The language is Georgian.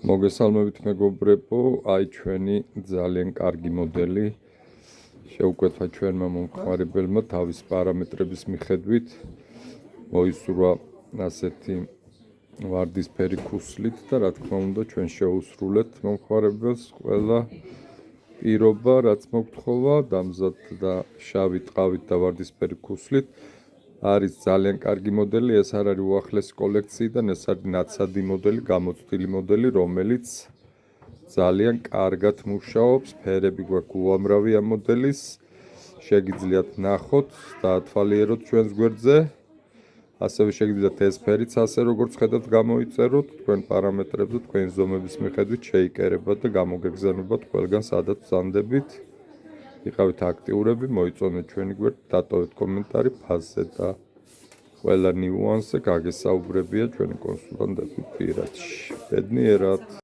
მოგესალმებით მეგობრებო, აი ჩვენი ძალიან კარგი მოდელი შეუკვეთა ჩვენმა მომხმარებელმა თავის პარამეტრების მიხედვით მოისურვა ასეთი ვარდისფერი ქუსლით და რა თქმა უნდა ჩვენ შეუსრულეთ მომხმარებელს ყველა პირობა რაც მოგთხოვა დამზადდა შავი ტყავით და ვარდისფერი ქუსლით არის ძალიან კარგი მოდელი, ეს არ არის უახლესი კოლექციიდან, ეს არის ნაცადი მოდელი, გამოცდილი მოდელი, რომელიც ძალიან კარგად მუშაობს, ფერები გვაქვს უამრავი ამ მოდელის, შეგიძლიათ ნახოთ, დაათვალიეროთ ჩვენს გვერდზე, ასევე შეგიძლიათ ეს ფერიც ასე როგორც ხედავთ გამოიწეროთ, თქვენ პარამეტრებზე, თქვენი ზომების მიხედვით შეიკერებათ და გამოგეგზავნებათ ყველგან სადაც ვსანდებით. იყავით აქტიურები, მოიწონეთ ჩვენი გვერდ, დატოვეთ კომენტარი ფასზე და ყველა ნიუანსზე გაგესაუბრებია ჩვენი კონსულტანტები პირადში. ბედნიერად.